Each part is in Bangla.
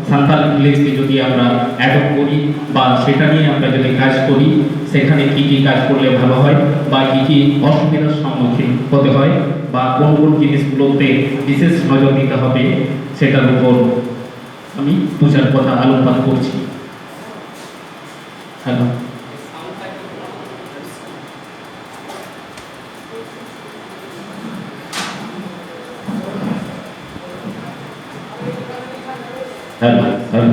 সান্তাল ভিলেজকে যদি আমরা অ্যাডপ্ট করি বা সেটা নিয়ে আমরা যদি কাজ করি, সেখানে কি কি কাজ করলে ভালো হয় বা কি কি অসুবিধার সম্মুখীন হতে হয় বা কোন কোন জিনিসগুলোতে বিশেষ নজর দিতে হবে, সেটার উপর আমি দু চার কথা আলোকপাত করছি। Hello, hello, hello,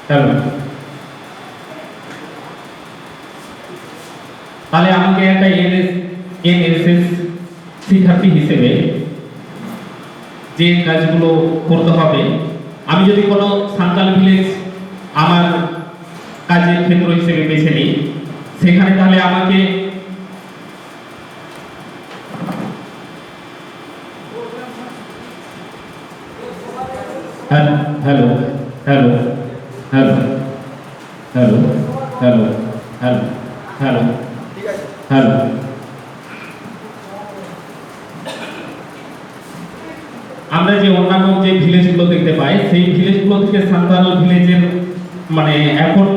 hello. তাহলে আমাকে একটা এনএসএস শিক্ষার্থী হিসেবে যে কাজগুলো করতে হবে, আমি যদি কোনো সান্তাল ভিলেজ আমার কাজের ক্ষেত্র হিসেবে বেছে নিই, সেখানে তাহলে আমাকে hello, hello, hello, hello, hello, hello, hello, hello, hello. আমরা যে অন্যান্য যে ভিলেজগুলো দেখতে পাই, সেই ভিলেজগুলো থেকে সান্তাল ভিলেজের মানে এখন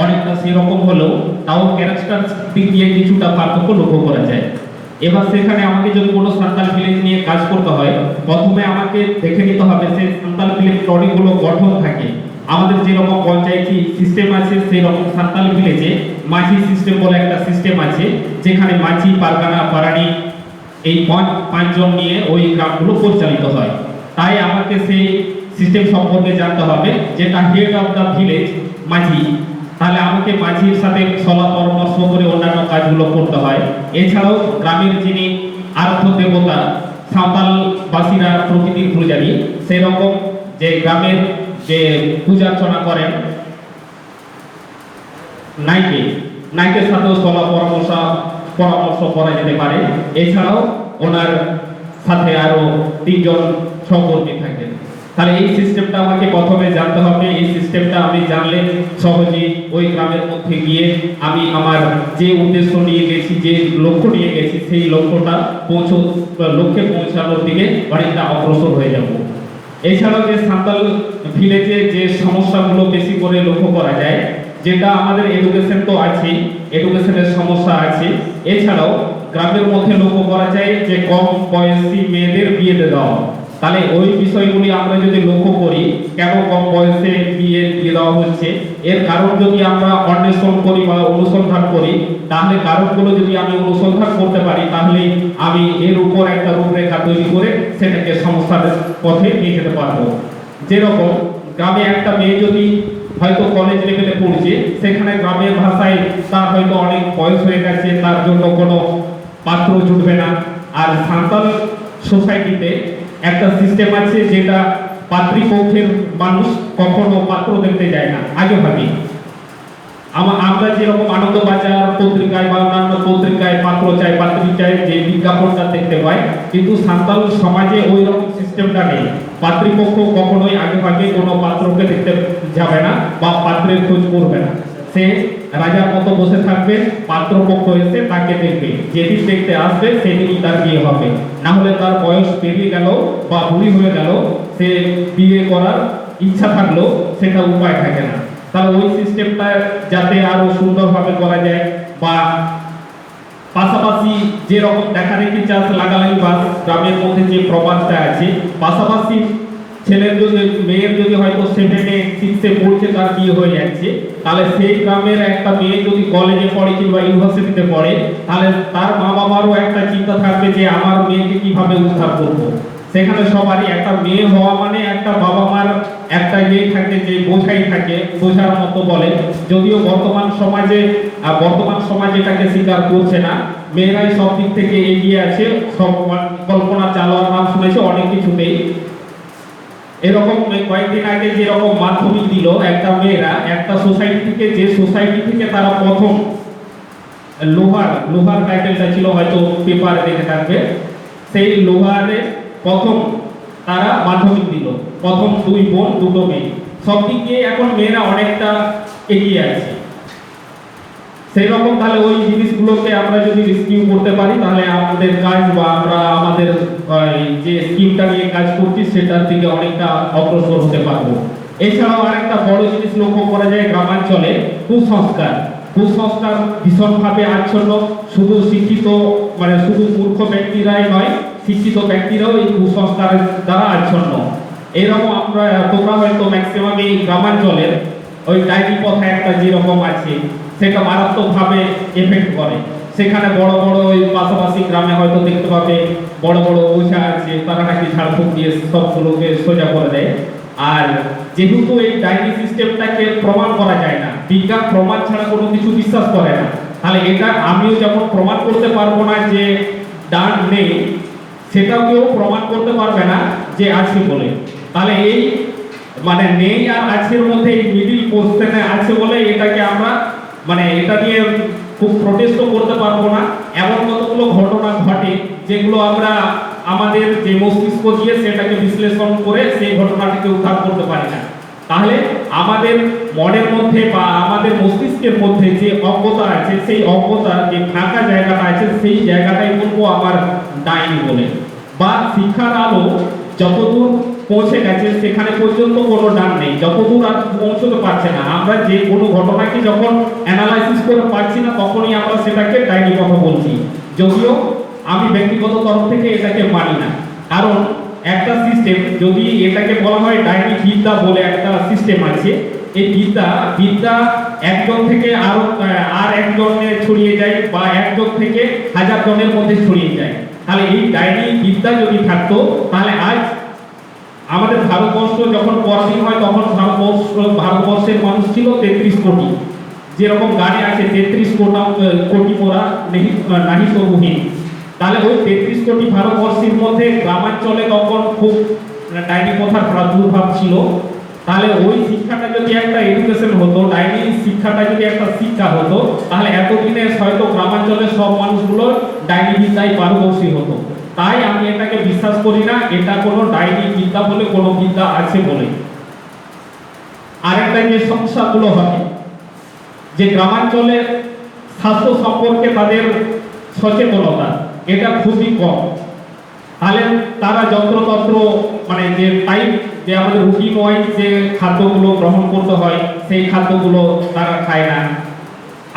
অনেকটা সেরকম হলেও তাও ক্যারেক্টার দিক দিয়ে কিছুটা পার্থক্য লক্ষ্য করা যায়। এবার সেখানে আমাকে যদি কোনো সান্তাল ভিলেজ নিয়ে কাজ করতে হয়, প্রথমে আমাকে দেখে নিতে হবে সেই সান্তাল ভিলেজ অনেকগুলো গঠন থাকে। আমাদের যেরকম পঞ্চায়েতি সিস্টেম আছে, সেই রকম সান্তাল ভিলেজে মাঝি সিস্টেম বলে একটা সিস্টেম আছে, যেখানে মাঝি, পারগানা, পারানি এই পাঁচজন নিয়ে ওই গ্রামগুলো পরিচালিত হয়। তাই আমাকে সেই সিস্টেম সম্পর্কে জানতে হবে, যেটা হেড অফ দ্য ভিলেজ মাঝি। তাহলে আমাকে মাঝির সাথে সলা পরামর্শ করে অন্যান্য কাজগুলো করতে হয়। এছাড়াও গ্রামের যিনি আরাধ্য দেবতা, সাঁওতালবাসীরা প্রকৃতির পূজারী, সেই রকম যে গ্রামের যে পূজা অর্চনা করেন নাইকের সাথেও সলা পরামর্শ করা যেতে পারে। এছাড়াও ওনার সাথে আরো 3 জন সহকর্মী থাকেন। তাহলে এই সিস্টেমটা আমাকে প্রথমে জানতে হবে। এই সিস্টেমটা আমি জানলে সহজেই ওই গ্রামের মধ্যে গিয়ে আমি আমার যে উদ্দেশ্য নিয়ে গেছি, যে লক্ষ্য নিয়ে গেছি, সেই লক্ষ্যটা লক্ষ্যে পৌঁছানোর দিকে অনেকটা অগ্রসর হয়ে যাব। এছাড়াও যে সাঁওতাল ভিলেজে যে সমস্যাগুলো বেশি করে লক্ষ্য করা যায়, যেটা আমাদের এডুকেশন তো আছে, এডুকেশনের সমস্যা আছে। এছাড়াও গ্রামের মধ্যে লক্ষ্য করা যায় যে কম বয়সী মেয়েদের বিয়ে দেওয়া। তাহলে ওই বিষয়গুলি আমরা যদি লক্ষ্য করি, কেন কম বয়সে বিয়ে দিয়ে দেওয়া হচ্ছে, এর কারণ যদি আমরা অন্বেষণ করি বা অনুসন্ধান করি, তাহলে কারণগুলো যদি আমি অনুসন্ধান করতে পারি, তাহলে আমি এর উপর একটা রূপরেখা তৈরি করে সেটাকে সমস্যার পথে নিয়ে যেতে পারবো। যেরকম গ্রামে একটা মেয়ে যদি হয়তো কলেজ লেভেলে পড়ছে, সেখানে গ্রামের ভাষায় তার হয়তো অনেক বয়স হয়ে গেছে, তার জন্য কোনো পাত্র জুটবে না। আর সাঁওতাল সোসাইটিতে একটা সিস্টেম আছে, যেটা পাত্রীপক্ষের মানুষ কখনো পাত্র দেখতে যায় না আগে ভাবি। আমরা যেরকম আনন্দবাজার পত্রিকায় বা অন্যান্য পত্রিকায় পাত্র চাই, পাত্রী চাই, যে বিজ্ঞাপনটা দেখতে পাই, কিন্তু সাঁওতাল সমাজে ওই রকম সিস্টেমটা নেই। পাত্রীপক্ষ কখনোই আগে ভাগে কোনো পাত্রকে দেখতে যাবে না বা পাত্রের খোঁজ করবে না। সে রাজার মতো বসে থাকবে, পাত্রপক্ষ এসে তাকে দেখবে, যেদিন দেখতে আসবে সেদিনই তার বিয়ে হবে। না হলে তার বয়স পেরিয়ে গেল বা বুড়ি হয়ে গেল, সে বিয়ে করার ইচ্ছা থাকলেও সেটা উপায় থাকে না। তাহলে ওই সিস্টেমটা যাতে আরো সুন্দরভাবে করা যায়, বা পাশাপাশি যেরকম দেখাদেখি চাষ লাগালাগি বাস গ্রামের মধ্যে যে প্রবাদটা আছে, পাশাপাশি ছেলের যদি মেয়ের যদি হয়তো 7-এ 6-এ পড়ছে, তার বিয়ে হয়ে যাচ্ছে, তাহলে সেই গ্রামের একটা মেয়ে যদি কলেজে পড়ে কিংবা ইউনিভার্সিটিতে পড়ে, তাহলে তার মা বাবারও একটা চিন্তা থাকবে যে আমার মেয়েকে কিভাবে উদ্ধার করবো। সেখানে সবারই একটা মেয়ে হওয়া মানে একটা বাবা মার একটা ইয়ে থাকে, যে বোঝাই থাকে, বোঝার মতো বলে। যদিও বর্তমান সমাজ এটাকে স্বীকার করছে না, মেয়েরাই সব দিক থেকে এগিয়ে আছে, সব কল্পনা চালানোর নাম শুনেছে অনেক কিছুতেই। এরকম কয়েকদিন আগে যেরকম মাধ্যমিক দিল একটা মেয়েরা, একটা সোসাইটি থেকে, যে সোসাইটি থেকে তারা প্রথম লোহার টাইটেলটা ছিল, হয়তো পেপারে দেখে থাকবে, সেই লোহারে প্রথম তারা মাধ্যমিক দিল, প্রথম 2 বোন 2 মেয়ে। সব দিক দিয়ে এখন মেয়েরা অনেকটা এগিয়ে আছে। সেই রকম তাহলে ওই জিনিসগুলোকে আমরা যদি রিস্কিউ করতে পারি, তাহলে আমাদের কাজ বা আমরা আমাদের যে স্কিমটা নিয়ে কাজ করছি সেটার দিকে অনেকটা অগ্রসর হতে পারবো। এছাড়াও আরেকটা বড় জিনিস লক্ষ্য করা যায় গ্রামাঞ্চলে কুসংস্কার। কুসংস্কার ভীষণভাবে আচ্ছন্ন, শুধু শিক্ষিত মানে শুধু মূর্খ ব্যক্তিরাই নয়, শিক্ষিত ব্যক্তিরাও এই কুসংস্কারের দ্বারা আচ্ছন্ন। এরকম তোমরা হয়তো ম্যাক্সিমাম এই গ্রামাঞ্চলের ওই ডাইনি প্রথা একটা যেরকম আছে সেটা মারাত্মকভাবে এফেক্ট করে। সেখানে বড় বড় ওই পাশাপাশি গ্রামে হয়তো দেখতে পাবে বড় বড় ওঝা আছে, তারা নাকি ঝাড়ফুঁক দিয়ে সবগুলোকে সোজা করে দেয়। আর যেহেতু এই ডাইনি সিস্টেমটাকে প্রমাণ করা যায় না, বিজ্ঞান প্রমাণ ছাড়া কোনো কিছু বিশ্বাস করে না, তাহলে এটা আমিও যেমন প্রমাণ করতে পারবো না যে ডান নেই, সেটাও কেউ প্রমাণ করতে পারবে না যে আছে বলে। তাহলে এই মানে নেই আর আছের মধ্যে এই মিডিল পোজিশনে আছে বলে এটাকে আমরা মানে এটা নিয়ে খুব প্রোটেস্টও করতে পারবো না। এমন কতগুলো ঘটনা ঘটে যেগুলো আমরা আমাদের যে মস্তিষ্ক দিয়ে সেটাকে বিশ্লেষণ করে সেই ঘটনাটাকে উদ্ধার করতে পারি না। তাহলে আমাদের মনের মধ্যে বা আমাদের মস্তিষ্কের মধ্যে যে অজ্ঞতা আছে, সেই অজ্ঞতা যে ফাঁকা জায়গাটা আছে সেই জায়গাটাই বলবো আমার ডাইনি বলে। বা শিক্ষার আলো যতদূর পৌঁছে গেছে সেখানে পর্যন্ত কোনো ডান নেই, যতদূর আর পৌঁছতে পারছে না। আমরা যে কোনো ঘটনাকে যখন অ্যানালাইসিস করে পারছি না তখনই আমরা সেটাকে ডাইনি কথা বলছি, যদিও আমি ব্যক্তিগত তরফ থেকে এটাকে মানি না। কারণ একটা সিস্টেম যদি এটাকে বলা হয় ডাইনি বিদ্যা বলে একটা সিস্টেম আছে, এই বিদ্যা একজন থেকে আর একজনে ছড়িয়ে যায় বা একজন থেকে হাজার জনের মধ্যে ছড়িয়ে যায়। তাহলে এই ডাইনি বিদ্যা যদি থাকতো তাহলে আজ আমাদের ভারতবর্ষ যখন পরাধীন হয় তখন ভারতবর্ষের মানুষ ছিল 33 কোটি। যেরকম গানে আছে 33 কোটি মোরা নাহি সবুহীন। তাহলে ওই 33 কোটি ভারতবর্ষের মধ্যে গ্রামাঞ্চলে তখন খুব ডাইনি প্রথার প্রাদুর্ভাব ছিল। তাহলে ওই শিক্ষাটা যদি একটা এডুকেশন হতো, ডাইনি শিক্ষাটা যদি একটা শিক্ষা হতো, তাহলে এতদিনে হয়তো গ্রামাঞ্চলের সব মানুষগুলো ডাইনি বিদ্যায় পারদর্শী হতো। তাই আমি এটাকে বিশ্বাস করি না এটা কোনো ডাইনি বিদ্যা বলে কোনো বিদ্যা আছে বলে। আরেকটা যে সমস্যাগুলো হয় যে গ্রামাঞ্চলে স্বাস্থ্য সম্পর্কে তাদের সচেতনতা এটা খুবই কম। তাহলে তারা যন্ত্রতন্ত্র মানে যে টাইপ যে আমাদের রুটিন ওয়াইজ যে খাদ্যগুলো গ্রহণ করতে হয় সেই খাদ্যগুলো তারা খায় না।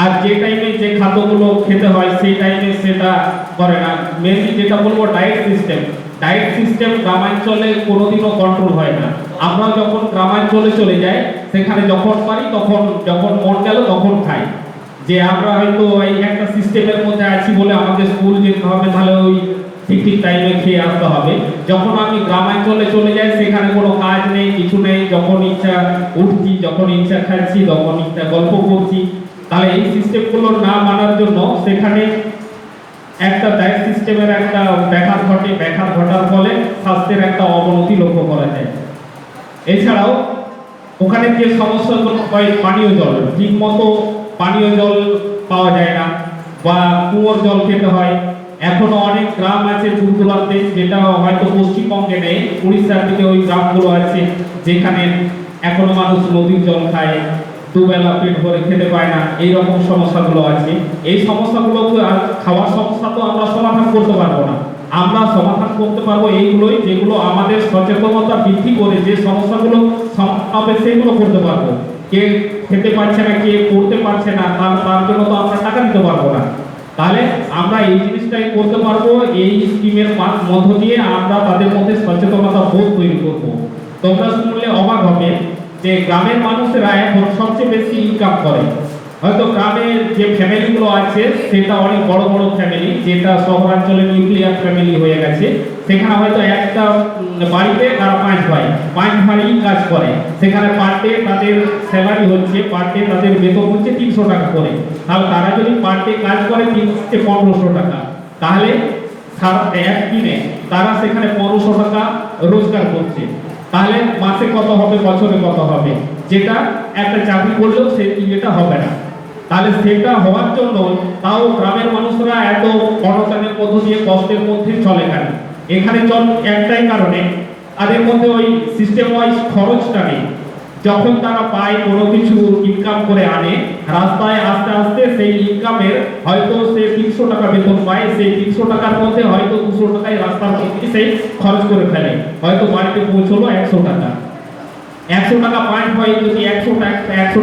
আর যে টাইমে যে খাদ্যগুলো খেতে হয় সেই টাইমে সেটা করে না। মেনলি যেটা বলবো ডায়েট সিস্টেম গ্রামাঞ্চলে কোনোদিনও কন্ট্রোল হয় না। আমরা যখন গ্রামাঞ্চলে চলে যাই সেখানে যখন পারি তখন যখন মন গেল তখন খাই। যে আমরা হয়তো এই একটা সিস্টেমের মধ্যে আছি বলে আমাদের স্কুল যেতে হবে, তাহলে ওই ঠিক টাইমে খেয়ে আসতে হবে। যখন আমি গ্রামাঞ্চলে চলে যাই সেখানে কোনো কাজ নেই, কিছু নেই, যখন ইচ্ছা উঠছি, যখন ইচ্ছা খাচ্ছি, যখন ইচ্ছা গল্প করছি। তাহলে এই সিস্টেমগুলো না মানার জন্য সেখানে একটা ডায়েট সিস্টেমের একটা ব্যাঘাত ঘটার ফলে স্বাস্থ্যের একটা অবনতি লক্ষ্য করা যায়। এছাড়াও ওখানে যে সমস্যাগুলো হয় পানীয় জল, ঠিক মতো পানীয় জল পাওয়া যায় না বা কুয়োর জল খেতে হয়। এখনো অনেক গ্রাম আছে দূর দূরান্তে যেটা হয়তো পশ্চিমবঙ্গে নেই, উড়িষ্যার দিকে ওই গ্রামগুলো আছে যেখানে এখনো মানুষ নদীর জল খায়, দুবেলা পেট ভরে খেতে পায় না। এইরকম সমস্যাগুলো আছে। এই সমস্যাগুলো আর খাওয়ার সমস্যা তো আমরা সমাধান করতে পারবো না। আমরা সমাধান করতে পারবো এইগুলোই যেগুলো আমাদের সচেতনতা বৃদ্ধি করে যে সমস্যাগুলো হবে সেগুলো করতে পারবো। কে খেতে পারছে না, কে করতে পারছে না, তার জন্য তো আমরা টাকা দিতে পারবো না। তাহলে আমরা এই জিনিসটাই করতে পারবো, এই স্কিমের মধ্য দিয়ে আমরা তাদের মধ্যে সচেতনতা বোধ তৈরি করবো। তোমরা শুনলে অবাক হবে যে গ্রামের মানুষেরা এখন সবচেয়ে বেশি ইনকাম করে। হয়তো গ্রামের যে ফ্যামিলিগুলো আছে সেটা অনেক বড় বড় ফ্যামিলি, যেটা শহরাঞ্চলে নিউক্লিয়ার ফ্যামিলি হয়ে গেছে। সেখানে হয়তো একটা বাড়িতে তারা 5 ভাই কাজ করে। সেখানে পার ডে তাদের স্যালারি হচ্ছে, পার ডে তাদের বেতন হচ্ছে 300 টাকা করে। তাহলে তারা যদি পার ডে কাজ করে 1500 টাকা, তাহলে একদিনে তারা সেখানে 1500 টাকা রোজগার করছে। তাহলে মাসে কত হবে, বছরে কত হবে, যেটা একটা চাকরি করলেও সেই ইয়েটা হবে না। তাহলে সেটা হওয়ার জন্য তাও গ্রামের মানুষরা এত অনশনের মধ্য দিয়ে কষ্টের মধ্যে চলে কেন? এখানে একটাই কারণে তাদের মধ্যে ওই সিস্টেম ওয়াইজ খরচটা নেই। যখন তারা পায় কোনো কিছু ইনকাম করে আনে, রাস্তায় আস্তে আস্তে সেই ইনকামের হয়তো সে 300 টাকা বেতন পায়, সেই 300 টাকার মধ্যে হয়তো 200 টাকায় রাস্তার মধ্যে সে খরচ করে ফেলে, হয়তো বাড়িতে পৌঁছলো 100 টাকা। 100 টাকা পয়েন্ট হয়, যদি 100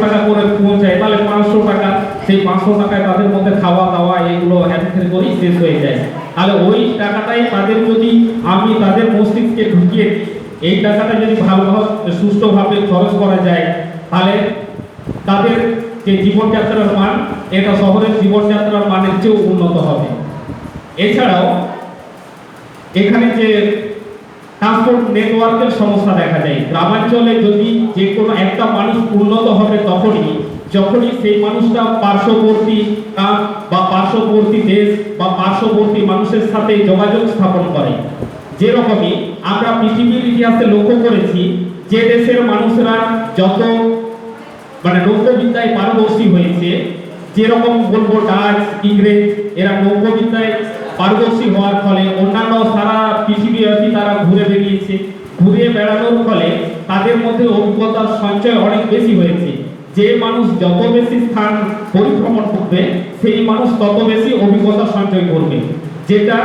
টাকা করে পৌঁছায় তাহলে 500 টাকা, সেই 500 টাকায় তাদের মধ্যে খাওয়া দাওয়া এগুলো হ্যান্ডেল করেই শেষ হয়ে যায়। তাহলে ওই টাকাটাই তাদের যদি আমি তাদের মস্তিষ্কে ঢুকিয়ে দিই, এই টাকাটা যদি ভালোভাবে সুষ্ঠুভাবে খরচ করা যায়, তাহলে তাদের যে জীবনযাত্রার মান, এটা শহরের জীবনযাত্রার মানের চেয়েও উন্নত হবে। এছাড়াও এখানে যে ট্রান্সপোর্ট নেটওয়ার্কের সমস্যা দেখা যায়, গ্রামাঞ্চলে যদি যে কোনো একটা মানুষ উন্নত হবে যখনই সেই মানুষটা পার্শ্ববর্তী গ্রাম বা পার্শ্ববর্তী দেশ বা পার্শ্ববর্তী মানুষের সাথে যোগাযোগ স্থাপন করে। যেরকমই আমরা পৃথিবীর ইতিহাসে লক্ষ্য করেছি, যে দেশের মানুষরা যত নৌকোবিদ্যায় পারদর্শী হয়েছে, যেরকম বলবো ডাচ, ইংরেজ, এরা নৌকোবিদ্যায় পারদর্শী হওয়ার ফলে অন্যান্য সারা পৃথিবীব্যাপী তারা ঘুরে বেরিয়েছে। ঘুরে বেড়ানোর ফলে তাদের মধ্যে অভিজ্ঞতার সঞ্চয় অনেক বেশি হয়েছে। যে মানুষ যত বেশি স্থান পরিভ্রমণ করবে, সেই মানুষ তত বেশি অভিজ্ঞতা সঞ্চয় করবে। যেটা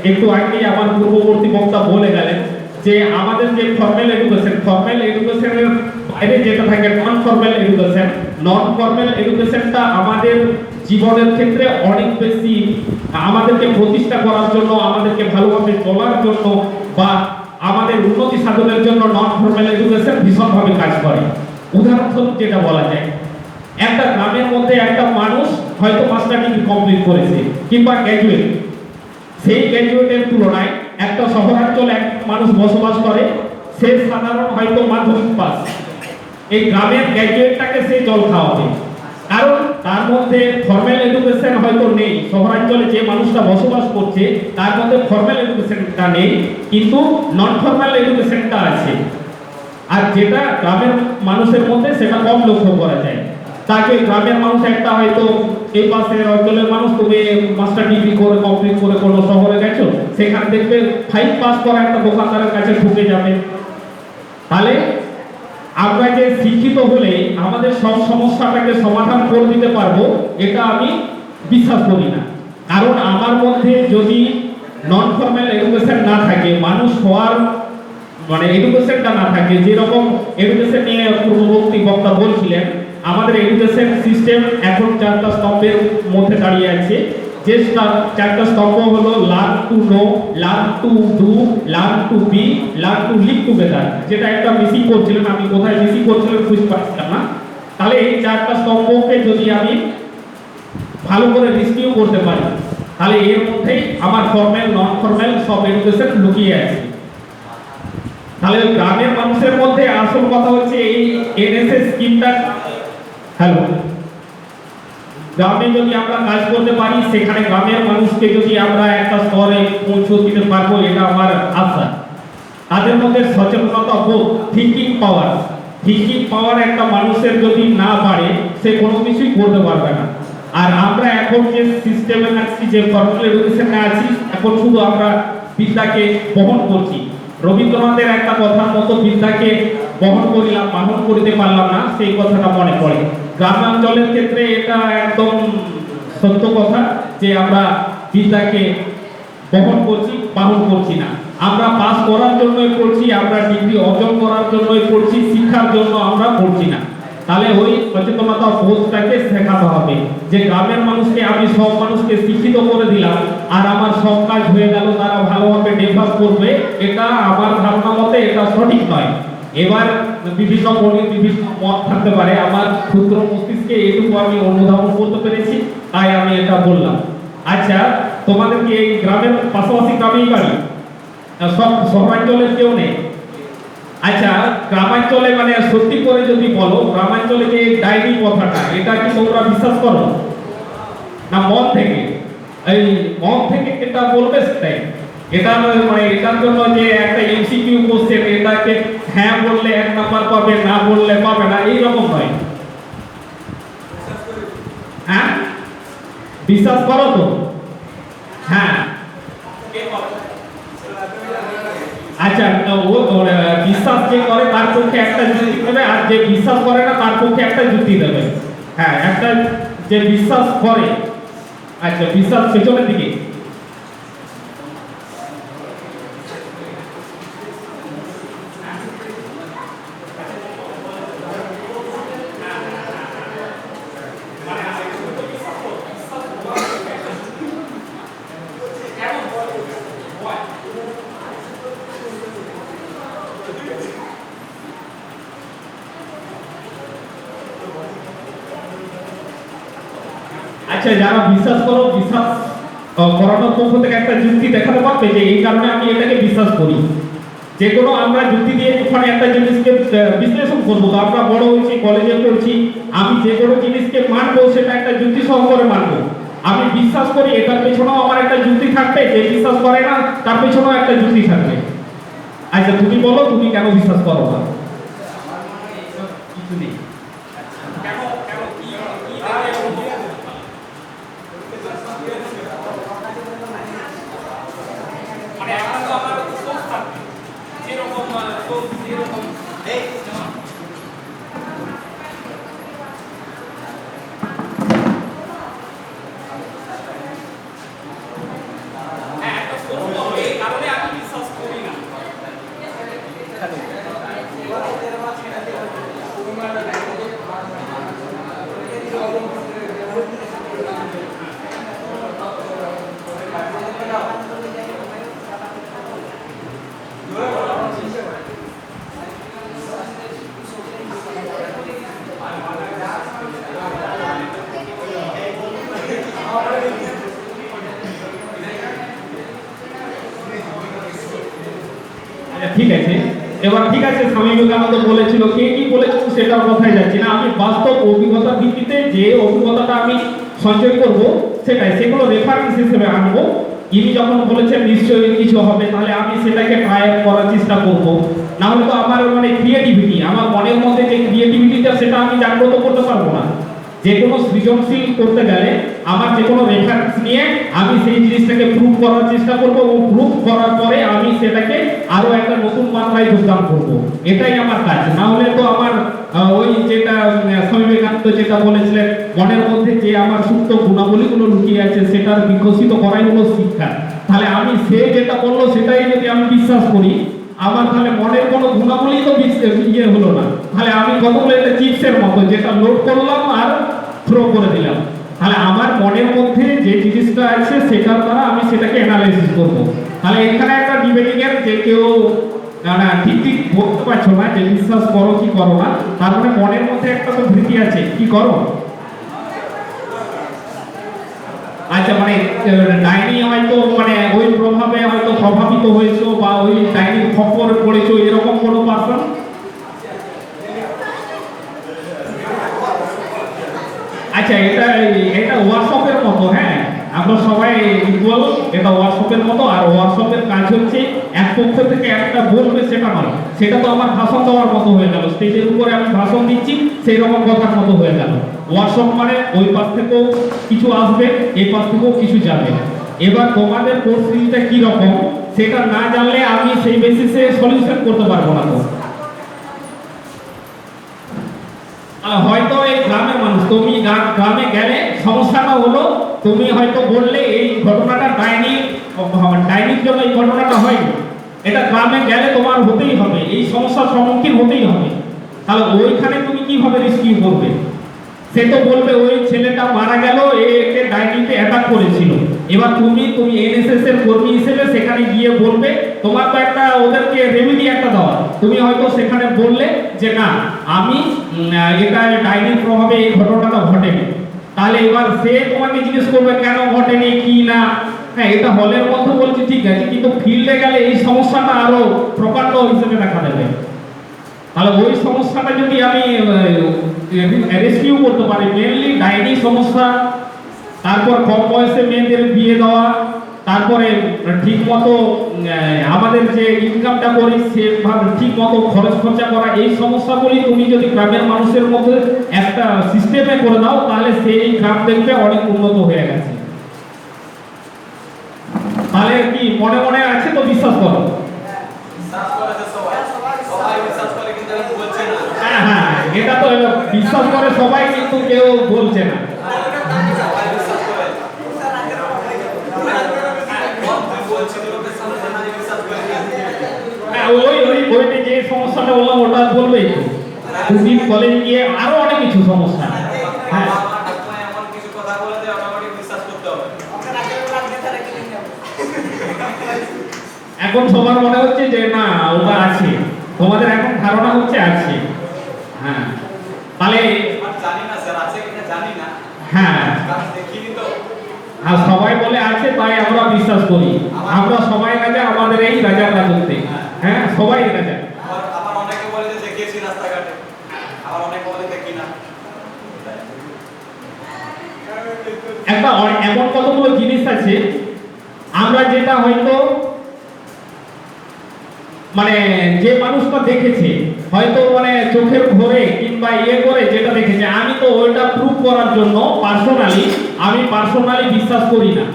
একটু আগে আমার পূর্ববর্তী বক্তা বলে গেলেন, যে আমাদের যে ফর্মাল এডুকেশনের বাইরে যেটা থাকে নন ফর্মাল এডুকেশনটা আমাদের জীবনের ক্ষেত্রে অনেক বেশি আমাদেরকে প্রতিষ্ঠা করার জন্য, আমাদেরকে ভালোভাবে চলার জন্য বা আমাদের উন্নতি সাধনের জন্য নন ফর্মাল এডুকেশন ভীষণভাবে কাজ করে। উদাহরণস্বরূপ যেটা বলা যায়, একটা গ্রামের মধ্যে একটা মানুষ হয়তো মাস্টার ডিগ্রি কমপ্লিট করেছে কিংবা গ্র্যাজুয়েট, সেই গ্র্যাজুয়েটের তুলনায় একটা শহরাঞ্চলে এক মানুষ বসবাস করে, সে সাধারণ হয়তো মাধ্যমিক পাস, এই গ্রামের গ্র্যাজুয়েটটাকে সে জল খাওয়াবে, কারণ তার মধ্যে ফর্মাল এডুকেশন হয়তো নেই। শহরাঞ্চলে যে মানুষটা বসবাস করছে তার মধ্যে ফর্মাল এডুকেশনটা নেই, কিন্তু নন ফর্মাল এডুকেশনটা আছে। আর যেটা গ্রামের মানুষের মধ্যে সেটা কম লক্ষ্য করা যায়। তাকে গ্রামের মানুষ একটা হয়তো এই পাশের অঞ্চলের মানুষ, তুমি মাস্টার ডিগ্রি করে কমপ্লিট করে কোনো শহরে গেছো, সেখানে দেখবে 5 পাস করা একটা দোকানদারের কাছে ঢুকে যাবে। তাহলে আমরা যে শিক্ষিত হলে আমাদের সব সমস্যাটাকে সমাধান করে দিতে পারবো, এটা আমি বিশ্বাস করি না। কারণ আমার মধ্যে যদি নন ফর্মাল এডুকেশন না থাকে, মানুষ হওয়ার এডুকেশনটা না থাকে, যেরকম এডুকেশন নিয়ে পূর্ববর্তী বক্তা বলছিলেন, আমাদের এডুকেশন সিস্টেম এখন 4টা স্তম্ভের মধ্যে দাঁড়িয়ে আছে। যে 4টা স্তম্ভ হলো learn to know, learn to do, learn to be, learn to live together. যেটা একটা মিসিং করছিলেন, আমি কোথায় মিসিং করছিলেন খুঁজে পাচ্ছিলাম না। তাহলে এই 4টা স্তম্ভকে যদি আমি ভালো করে রিসিভ করতে পারি, তাহলে এর মধ্যেই আমার ফর্মাল নন ফর্মাল সব এডুকেশন লুকিয়ে আছে। তাহলে গ্রামের মানুষের মধ্যে আসল কথা হচ্ছে এই এনএসএস স্কিমটা, গ্রামে যদি আমরা কাজ করতে পারি, সেখানে গ্রামের মানুষকে যদি আমরা একটা স্তরে পৌঁছে দিতে পারবো, এটা আমার আশা। তাদের মধ্যে সচেতনতা বোধ, থিঙ্কিং পাওয়ার একটা মানুষের যদি না বাড়ে, সে কোনো কিছুই করতে পারবে না। আর আমরা এখন যে সিস্টেমে আছি, যে ফর্মাল এডুকেশনে আছি, এখন শুধু আমরা বিদ্যাকে বহন করছি। রবীন্দ্রনাথের একটা কথার মতো, বিদ্যাকে বহন করিলাম বাহন করিতে পারলাম না, সেই কথাটা মনে পড়ে। গ্রামাঞ্চলের ক্ষেত্রে এটা একদম সত্য কথা যে আমরা বিদ্যাকে বহন করছি, বাহন করছি না। আমরা পাস করার জন্যই পড়ছি, আমরা ডিগ্রি অর্জন করার জন্যই পড়ছি, শিক্ষার জন্য আমরা পড়ছি না। তাহলে ওই সচেতনতা বোধটাকে শেখাতে হবে যে গ্রামের মানুষকে, আমি সব মানুষকে শিক্ষিত করে দিলাম আর আমার সব কাজ হয়ে গেল, তারা ভালোভাবে ডেভেলপ করবে, এটা আমার ধারণা মতে এটা সঠিক নয়। এবার বিভিন্ন মনের বিভিন্ন মত থাকতে পারে, আমার ক্ষুদ্র মস্তিষ্কে এটুকু আমি অনুধাবন করতে পেরেছি, তাই আমি এটা বললাম। আচ্ছা, তোমাদের কি এই গ্রামের পাশাপাশি গ্রামেই বাড়ি? সব শহরাঞ্চলের কেউ নেই? আচ্ছা, গ্রামাঞ্চলে সত্যি করে যদি বলো, গ্রামাঞ্চলে যে ডায়েরি কথাটা, এটা কি তোমরা বিশ্বাস করো না মন থেকে? এই মন থেকে এটা বলবে সেটাই। এটা এটার জন্য যে একটা এমসিকিউ কোশ্চেন, এটাকে হ্যাঁ বললে 1 নাম্বার পাবে, না বললে পাবে না, এইরকম নয়। হ্যাঁ, বিশ্বাস করো তো? হ্যাঁ, আচ্ছা, বিশ্বাস যে করে তার পক্ষে একটা যুক্তি দেবে, আর যে বিশ্বাস করে না তার পক্ষে একটা যুক্তি দেবে। হ্যাঁ, একটা যে বিশ্বাস করে, আচ্ছা বিশ্বাস পেছনের দিকে। আচ্ছা, যারা বিশ্বাস করো, বিশ্বাস করানোর পক্ষ থেকে একটা যুক্তি দেখাতে পারবে যে এই কারণে আমি এটাকে বিশ্বাস করি। যে কোনো আমরা যুক্তি দিয়ে ওখানে একটা জিনিসকে বিশ্লেষণ করবো। তো আমরা বড় হয়েছি, কলেজে পড়ছি, আমি যে কোনো জিনিসকে মানবো সেটা একটা যুক্তি সহকারে মানবো। আমি বিশ্বাস করি, এটার পেছনেও আমার একটা যুক্তি থাকবে, যে বিশ্বাস করে না তার পেছনেও একটা যুক্তি থাকবে। আচ্ছা, তুমি বলো তুমি কেন বিশ্বাস করো না? কিছু নেই। ঠিক আছে, এবার ঠিক আছে, স্বামী বিবেকানন্দ বলেছিল, কে কি বলেছিল সেটার কথাই যাচ্ছে না। আমি বাস্তব অভিজ্ঞতার ভিত্তিতে যে অভিজ্ঞতাটা আমি সঞ্চয় করব সেগুলো রেফারেন্স হিসেবে আনবো। ইনি যখন বলেছেন নিশ্চয়ই কিছু হবে, তাহলে আমি সেটাকে ট্রাই করার চেষ্টা করব। না হলে তো আমার ক্রিয়েটিভিটি, আমার মনের মধ্যে যে ক্রিয়েটিভিটিটা সেটা আমি জাগ্রত করতে পারবো না। যে কোনো সৃজনশীল করতে গেলে আমার যে কোনো রেফারেন্স নিয়ে আমি সেই জিনিসটাকে প্রুভ করার চেষ্টা করব, এবং প্রুভ করার পরে আমি সেটাকে আরো একটা নতুন মাত্রায় যোগদান করব। এটাই আমার কাজ। না হলে তো আমার ওই যেটা স্বামী বিবেকানন্দ যেটা বলেছিলেন, মনের মধ্যে যে আমার সুপ্ত গুণাবলীগুলো লুকিয়ে আছে সেটার বিকশিত করাই হলো শিক্ষা। তাহলে আমি সে যেটা বললো সেটাই যদি আমি বিশ্বাস করি, আমার তাহলে মনের কোনো গুণাবলী তো ইয়ে হলো না। তাহলে আমি কতগুলো একটা চিপসের মতো যেটা লোড করলাম আর থ্রো করে দিলাম। তাহলে আমার মনের মধ্যে যে জিনিসটা আছে সেটার দ্বারা আমি সেটাকে অ্যানালাইসিস করব। তাহলে এখানে একটা ডিবেটিং এর যে কেউ না ঠিক ঠিক বলতে পারছো না যে বিশ্বাস করো কি করো না, তার মানে মনের মধ্যে একটা তো ভীতি আছে, কি করো। আচ্ছা, ডাইনি হয়তো ওই প্রভাবে হয়তো প্রভাবিত হয়েছো, বা ওই ডাইনির খপ্পরে পড়েছো, এরকম কোনো পার্সন? আচ্ছা, এটা ওয়ার্কশপের মতো। হ্যাঁ, আমরা সবাই ইকুয়াল, এটা ওয়ার্কশপের মতো। আর ওয়ার্কশপের কাজ হচ্ছে এক পক্ষ থেকে একটা বলবে সেটা নয়, সেটা তো আমার ভাষণ দেওয়ার মতো হয়ে গেল, স্টেজের উপরে আমি ভাষণ দিচ্ছি সেই রকম কথার মতো হয়ে গেল। ওয়ার্কশপ ওই পাশ থেকেও কিছু আসবে, এই পাশ থেকেও কিছু যাবে। এবার তোমাদের পরিস্থিতিটা কি রকম সেটা না জানলে আমি সেই বেসিসে সলিউশন করতে পারবো না। তো হয়তো এই গ্রামের মানুষ, তুমি গ্রামে গেলে সমস্যাটা হলো, তুমি হয়তো বললে এই ঘটনাটা ডাইনির জন্য এই ঘটনাটা হয়নি, এটা গ্রামে গেলে তোমার হতেই হবে, এই সমস্যার সম্মুখীন হতেই হবে। তাহলে ওইখানে তুমি কিভাবে রেস্কিউ করবে? সে তো বলবে ওই ছেলেটা মারা গেল, একে ডাইনিতে অ্যাটাক করেছিল। এবার তুমি এনএসএস এর কর্মী হিসেবে সেখানে গিয়ে বলবে, তোমার তো একটা ওদেরকে রেমেডি একটা দেওয়া। তুমি হয়তো সেখানে বললে যে না, আমি এটা ডাইনির প্রভাবে এই ঘটনাটা ঘটেনি। তাহলে এবার সে তোমাকে জিজ্ঞেস করবে কেন ঘটেনি কি না। হ্যাঁ, এটা হলের মধ্যে বলছি ঠিক আছে, কিন্তু ফিল্ডে গেলে এই সমস্যাটা আরো প্রকাণ্ড হিসেবে দেখা দেবে। তাহলে ওই সমস্যাটা যদি আমি রেস্কিউ করতে পারি, মেনলি ডাইনি সমস্যা, তারপর কম বয়সে মেয়েদের বিয়ে দেওয়া, তারপরে ঠিক মতো আমাদের যে ইনকামটা করি সেভাবে ঠিক মতো খরচ খরচা করা, এই সমস্যাগুলি তুমি যদি গ্রামের মানুষের মধ্যে একটা সিস্টেমে করে দাও, তাহলে সেই গ্রাম দেখবে অনেক উন্নত হয়ে গেছে। তাহলে কি মনে মনে আছে তো? বিশ্বাস করো। হ্যাঁ হ্যাঁ, এটা তো বিশ্বাস করে সবাই, কিন্তু কেউ বলছে না। হ্যাঁ, ওইটা যে সমস্যাটা বললাম ওটা বলবেই তো। তুমি কলেজে গিয়ে আরো অনেক কিছু সমস্যা। হ্যাঁ, এখন সবার মনে হচ্ছে যে না ওটা আছে, তোমাদের এখন ধারণা হচ্ছে আছে। হ্যাঁ, তাহলে হ্যাঁ, আর সবাই বলে আছে তাই আমরা বিশ্বাস করি। আমরা সবাই রাজা, আমাদের এই রাজার রাজত্বে। হ্যাঁ, সবাই রাজা। একটা এমন কতগুলো জিনিস আছে আমরা যেটা হয়তো মানে যে মানুষটা দেখেছে হয়তো মানে চোখের ঘরে কিংবা ইয়ে করে যেটা দেখেছে, আমি তো ওইটা প্রুফ করার জন্য পার্সোনালি বিশ্বাস করি না,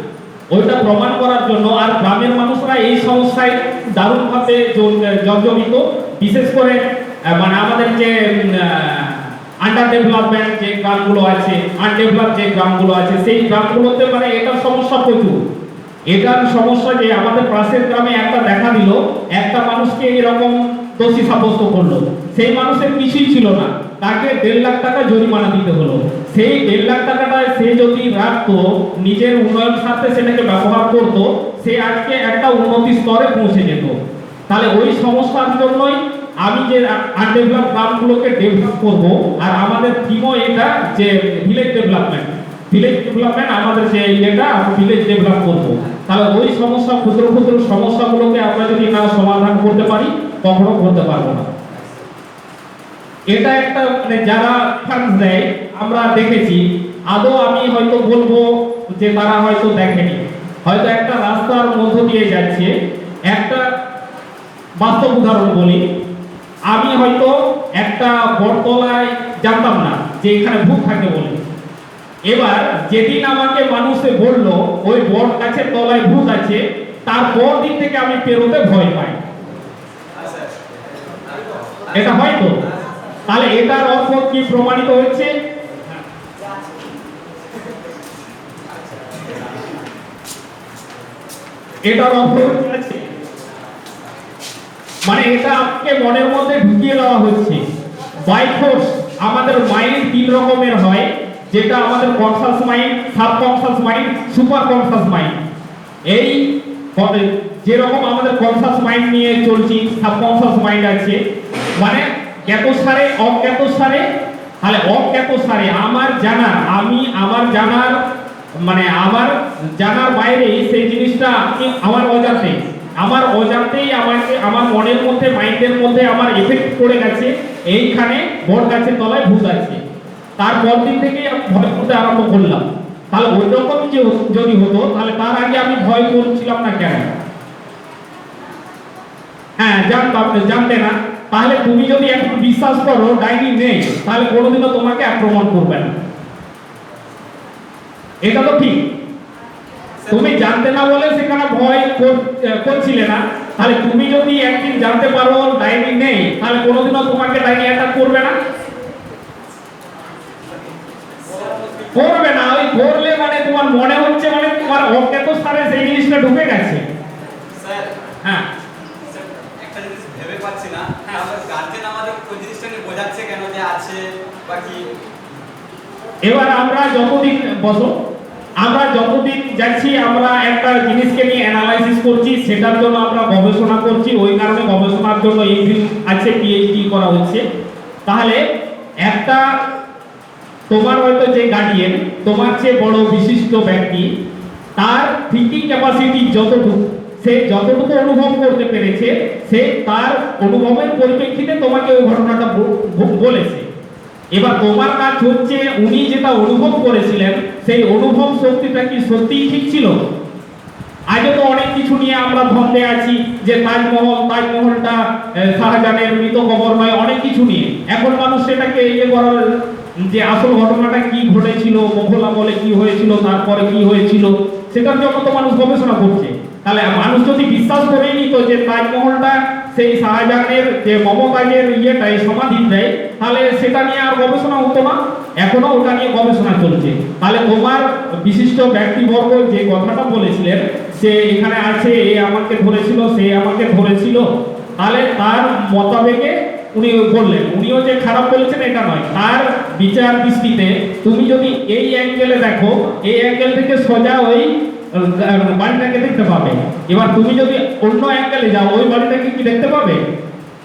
ওইটা প্রমাণ করার জন্য। আর গ্রামের মানুষরা এই সমস্যায় দারুণভাবে জর্জরিত, বিশেষ করে মানে আমাদের যে আন্ডার ডেভেলপমেন্ট যে গ্রামগুলো আছে, আনডেভেলপ যে গ্রামগুলো আছে, সেই গ্রামগুলোতে মানে এটার সমস্যা প্রচুর। এটার সমস্যা যে আমাদের পাশের গ্রামে একটা দেখা দিল, একটা মানুষকে এরকম দোষী সাব্যস্ত করলো, সেই মানুষের কিছুই ছিল না, তাকে 1.5 লাখ টাকা জরিমানা দিতে হলো। সেই 1.5 লাখ টাকাটা সে যদি রাখতো, নিজের উন্নয়ন স্বার্থে সেটাকে ব্যবহার করতো, সে আজকে একটা উন্নতি স্তরে পৌঁছে যেত। তাহলে ওই সমস্যার জন্যই আমি যে আনডেভেলপ গ্রামগুলোকে ডেভেলপ করব, আর আমাদের থিমও এটা যে ভিলেজ ডেভেলপমেন্ট আমাদের যে এটা ভিলেজ ডেভেলপ করব। তাহলে ওই সমস্যা, ক্ষুদ্র ক্ষুদ্র সমস্যাগুলোকে আমরা যদি না সমাধান করতে পারি কখনো করতে পারবো না। এটা একটা মানে যারা ফান্ড দেয় আমরা দেখেছি, আদৌ আমি হয়তো বলবো যে তারা হয়তো দেখেনি, হয়তো একটা রাস্তার মধ্য দিয়ে যাচ্ছে, একটা বাস্তব উদাহরণ বলি, আমি হয়তো একটা বটতলায় জানতাম না যে এখানে ভূত থাকে বলে। এবার যেদিন আমাকে মানুষে বললো ওই বট গাছের তলায় ভূত আছে, তারপর দিন থেকে আমি পেরোতে ভয় পাই। এটা হয়তো, তাহলে এটার অর্থ কি প্রমাণিত হচ্ছে? এটার অর্থ আছে, মানে এটা আপনাকে মনের মধ্যে ঢুকিয়ে দেওয়া হচ্ছে বাই ফোর্স। আমাদের মাইন্ড 3 রকমের হয়, যেটা আমাদের conscious mind, subconscious mind, super conscious mind. এই যেরকম আমাদের কনসাস মাইন্ড নিয়ে চলছি, সাবকনসাস মাইন্ড আছে, মানে জ্ঞাত সারে অজ্ঞাত সারে। তাহলে অজ্ঞাত সারে আমার জানার, আমার জানার মানে আমার জানার বাইরে সেই জিনিসটা আমার অজান্তেই আমাকে আমার মনের মধ্যে, মাইন্ডের মধ্যে আমার এফেক্ট পড়ে গেছে, এইখানে বট গাছের তলায় ভূত আছে। তারপর দিন থেকেই আমি ভয় করতে আরম্ভ করলাম। তাহলে ওই রকম যদি হতো, তাহলে তার আগে আমি ভয় করছিলাম না কেন? হ্যাঁ, জানতে না। তাহলে তুমি যদি এখন বিশ্বাস করো ডাইনি নেই, তাহলে কোনোদিনও তোমাকে আক্রমণ করবে না, এটা তো ঠিক। তুমি জানতে না বলে সেখানে ভয় করছিলে না, তাহলে তুমি যদি একদিন জানতে পারো ডাইনি নেই, তাহলে কোনোদিনও তোমাকে ডাইনি অ্যাটাক করবে না, করবে না। ওই করলে মানে তোমার মনে হচ্ছে মানে তোমার অজ্ঞাত স্থানে সেই জিনিসটা ঢুকে গেছে। স্যার, হ্যাঁ, একটা জিনিস ভেবে পাচ্ছি না, আমরা গার্জেন আমাদের কোন জিনিসটা নিয়ে বোঝাচ্ছে কেন যে আছে বা কি। এবার আমরা যতদিন যাচ্ছি আমরা একটা জিনিসকে নিয়ে অ্যানালাইসিস করছি, সেটার জন্য আমরা গবেষণা করছি, ওই কারণে গবেষণার জন্য এমফিল আছে, পিএইচডি করা হচ্ছে। তাহলে একটা তোমার হয়তো যে গার্ডিয়ান, তোমার চেয়ে বড় বিশিষ্ট ব্যক্তি, তার থিঙ্কিং ক্যাপাসিটি সে যতটুকু অনুভব করতে পেরেছে, সে তার অনুভবের পরিপ্রেক্ষিতে তোমাকে ওই ঘটনাটা বলেছে। এবার তোমার কাজ হচ্ছে উনি যেটা অনুভব করেছিলেন সেই অনুভব শক্তিটা কি সত্যিই ঠিক ছিল? আজও তো অনেক কিছু নিয়ে আমরা ধন্দে আছি, যে তাজমহলটা শাহজাহানের মৃত কবর নয়, অনেক কিছু নিয়ে এখন মানুষ সেটাকে করার যে আসল ঘটনাটা কি ঘটেছিল, মোগল আমলে কি হয়েছিল, তারপরে কি হয়েছিল, সেটার জন্য তো মানুষ গবেষণা করছে। তাহলে মানুষ যদি বিশ্বাস করেই নিত যে তাজমহলটা সেই শাহজাহানের যে মমতাজের ইয়েটাই সমাধিটাই, তাহলে সেটা নিয়ে আর গবেষণা হতো না, এখনো ওটা নিয়ে গবেষণা চলছে। তাহলে তোমার বিশিষ্ট ব্যক্তিবর্গ যে কথাটা বলেছিলেন যে এখানে আছে এ আমাকে ধরেছিল সে আমাকে ধরেছিল, তাহলে তার মোতাবেকে উনি বললেন, উনিও যে খারাপ বলেছেন এটা নয়, তার বিচার দৃষ্টিতে তুমি যদি এই অ্যাঙ্গেলে দেখো, এই অ্যাঙ্গেল থেকে সোজা ওই বাড়িটাকে দেখতে পাবে। এবার তুমি যদি অন্য অ্যাঙ্গেলে যাও ওই বাড়িটাকে কি দেখতে পাবে?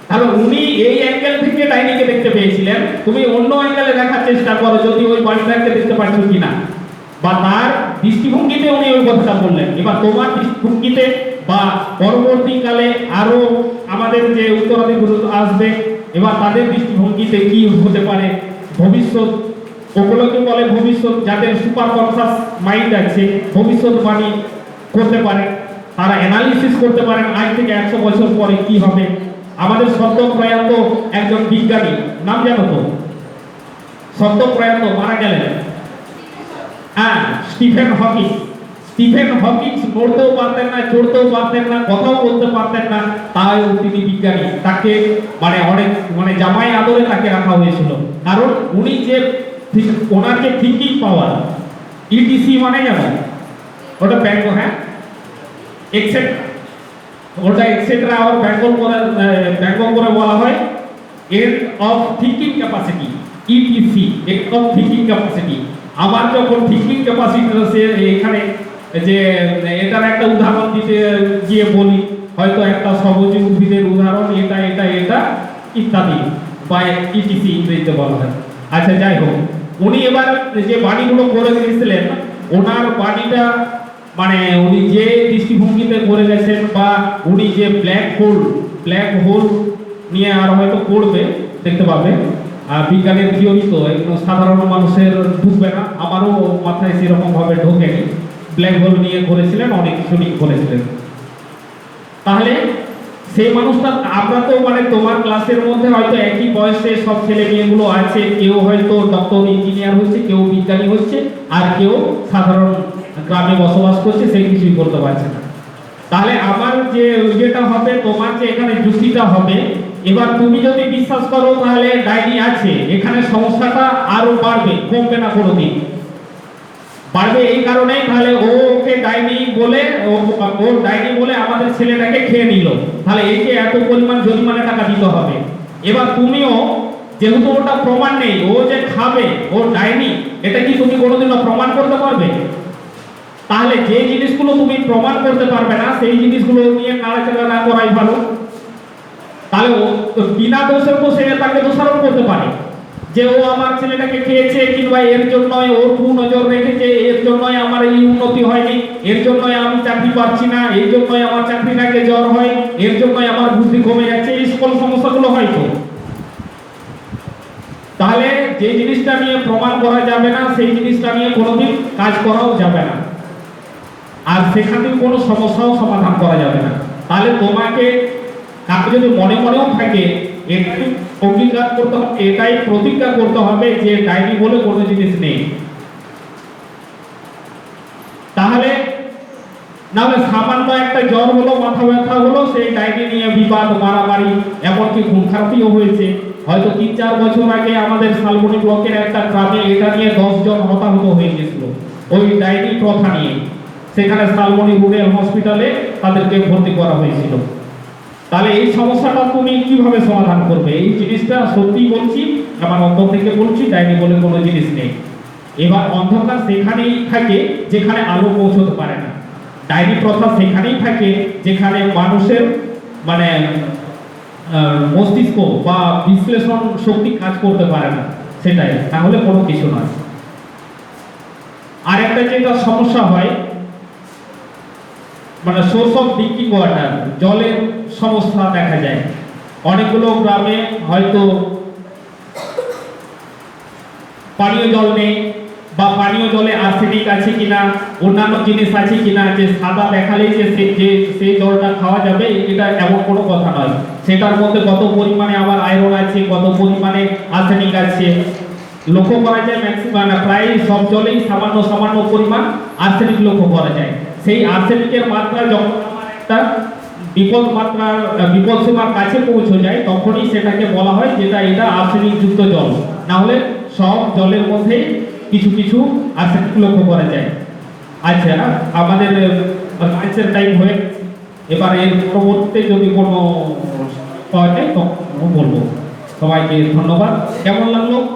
তাহলে উনি এই অ্যাঙ্গেল থেকে ডাইনিকে দেখতে পেয়েছিলেন, তুমি অন্য অ্যাঙ্গেলে দেখার চেষ্টা করো যদি ওই বাড়িটাকে দেখতে পাচ্ছ কিনা, বা তার দৃষ্টিভঙ্গিতে উনি ওই কথাটা বললেন। এবার তোমার দৃষ্টিভঙ্গিতে বা পরবর্তীকালে আরো আমাদের যে উত্তরাধিকার আসবে, এবার তাদের দৃষ্টিভঙ্গিতে কি হতে পারে ভবিষ্যৎ, ওগুলোকে বলে ভবিষ্যৎ, যাদের সুপার কনসাস মাইন্ড আছে, ভবিষ্যৎবাণী করতে পারে, তারা অ্যানালিসিস করতে পারেন আজ থেকে 100 বছর পরে কি হবে। আমাদের সদ্য প্রয়াত একজন বিজ্ঞানী, নাম জানো তো? সদ্য প্রয়াত মারা গেলেন, হ্যাঁ, স্টিফেন হকিং। স্টিফেন হকিং নড়তেও পারতেন না, চড়তেও পারতেন না, কথাও বলতে পারতেন না, তাই তিনি বিজ্ঞানী। তাকে অনেক জামাই আদরে তাকে রাখা হয়েছিল, কারণ উনি যে ওনার যে থিঙ্কিং পাওয়ার, ইটিসি মানে জানো ওটা ব্যঙ্গ, হ্যাঁ, এক্সেট্রা, ওটা এক্সেট্রা আর ব্যঙ্গ করে বলা হয় end of thinking capacity, etc, end of thinking capacity. আমার যখন থিঙ্কিং ক্যাপাসিটি সে এখানে যে এটার একটা উদাহরণ দিতে গিয়ে বলি, হয়তো একটা সবুজ উদ্ভিদের উদাহরণ, এটা এটা এটা ইত্যাদি, বা ইটিসি ইংরেজিতে বলা হয়। আচ্ছা, যাই হোক, উনি এবার যে বাণীগুলো করে দিয়েছিলেন, ওনার বাণীটা মানে উনি যে দৃষ্টিভঙ্গিতে করে গেছেন, বা উনি যে ব্ল্যাক হোল নিয়ে আর হয়তো পড়বে, দেখতে পাবে, বিজ্ঞানের থিওরি তো এগুলো সাধারণ মানুষের ঢুকবে না, আমারও মাথায় সেরকম ভাবে ঢোকেনি। ব্ল্যাক হোল নিয়ে করেছিলেন, অনেক কিছু নিয়ে করেছিলেন। তাহলে সেই মানুষটা, আমরা তো মানে তোমার ক্লাসের মধ্যে হয়তো একই বয়সে সব ছেলে মেয়েগুলো আছে, কেউ হয়তো ডক্টর ইঞ্জিনিয়ার হচ্ছে, কেউ বিজ্ঞানী হচ্ছে, আর কেউ সাধারণ গ্রামে বসবাস করছে, সেই কিছুই করতে পারছে না। তাহলে আমার যে যেটা হবে, তোমার যে এখানে যুক্তিটা হবে, এবার তুমি যদি বিশ্বাস করো তাহলে ডাইনি আছে, এখানে সমস্যাটা আরো বাড়বে, কমবে না কোনোদিন, বাড়বে। এই কারণেই তাহলে ওকে ডাইনি বলে, ও ডাইনি বলে আমাদের ছেলেটাকে খেয়ে নিল, তাহলে একে এত পরিমাণ জরিমানা টাকা দিতে হবে। এবার তুমিও, যেহেতু ওটা প্রমাণ নেই, ও যে খাবে ও ডাইনি, এটা কি তুমি কোনোদিনও প্রমাণ করতে পারবে? তাহলে যে জিনিসগুলো তুমি প্রমাণ করতে পারবে না, সেই জিনিসগুলো নিয়ে নাড়াচাড়া না করাই ভালো। তাহলে ও বিনা দোষে তো সে তাকে দোষারোপ করতে পারে যে ও আমার ছেলেটাকে খেয়েছে, কিংবা এর জন্যই ওর কুনজর রেখেছে, এর জন্যই আমার এই উন্নতি হয়নি, এর জন্যই আমি চাকরি পাচ্ছি না, এই জন্যই আমার চাকরির আগে জ্বর হয়, এর জন্যই আমার বুদ্ধি কমে যাচ্ছে, এই সকল সমস্যাগুলো হয়তো। তাহলে যে জিনিসটা নিয়ে প্রমাণ করা যাবে না, সেই জিনিসটা নিয়ে কোনোদিন কাজ করাও যাবে না, আর সেখান থেকে কোনো সমস্যাও সমাধান করা যাবে না। তাহলে তোমাকে কাউকে যদি মনে মনেও থাকে, এটাই অঙ্গীকার করতে হবে, এটাই প্রতিজ্ঞা করতে হবে যে ডাইনি বলে কোনো জিনিস নেই। তাহলে নাহলে সামান্য একটা জ্বর হলো, মাথা ব্যথা হলো, সেই ডাইনি নিয়ে বিবাদ, মারামারি, এমনকি খুন খারাপিও হয়েছে। হয়তো 3-4 বছর আগে আমাদের শালবনী ব্লকের একটা গ্রামে এটা নিয়ে 10 জন হতাহত হয়ে গেছিল, ওই ডাইনি প্রথা নিয়ে। সেখানে শালবনী রুরাল হসপিটালে তাদেরকে ভর্তি করা হয়েছিল। তাহলে এই সমস্যাটা তুমি কিভাবে সমাধান করবে? এই জিনিসটা সত্যি বলছি, আমার অন্তর থেকে বলছি, ডাইনি বলে কোনো জিনিস নেই। এবার অন্ধকার সেখানেই থাকে যেখানে আলো পৌঁছতে পারে না, ডাইনি প্রথা সেখানেই থাকে যেখানে মানুষের মানে মস্তিষ্ক বা বিশ্লেষণ শক্তি কাজ করতে পারে না, সেটাই, তাহলে কোনো কিছু নয়। আর একটা যেটা সমস্যা হয়, মানে সোর্স অফ ড্রিঙ্কিং ওয়াটার, জলের সমস্যা দেখা যায়। অনেকগুলো গ্রামে হয়তো পানীয় জল নেই, বা পানীয় জলে আর্সেনিক আছে কিনা, অন্যান্য জিনিস আছে কিনা, যে সাদা দেখালেই যে সেই জলটা খাওয়া যাবে, এটা এমন কোনো কথা নয়। সেটার মধ্যে কত পরিমাণে আবার আয়রন আছে, কত পরিমাণে আর্সেনিক আছে, লক্ষ্য করা যায় ম্যাক্সিমাম প্রায় সব জলেই সামান্য সামান্য পরিমাণ আর্সেনিক লক্ষ্য করা যায়। সেই আর্সেনিকের মাত্রা যখন আমার একটা বিপদ মাত্রার বিপদ সীমার কাছে পৌঁছে যায়, তখনই সেটাকে বলা হয় যেটা এটা আর্সেনিক যুক্ত জল। না হলে সব জলের মধ্যে কিছু কিছু আর্সেনিক লক্ষ্য করা যায়। আচ্ছা, আমাদের লাঞ্চের টাইম হয়ে গেছে। এবার এর পরবর্তীতে যদি কোনো পাওয়া যায় তখন বলবো। সবাইকে ধন্যবাদ। কেমন লাগলো?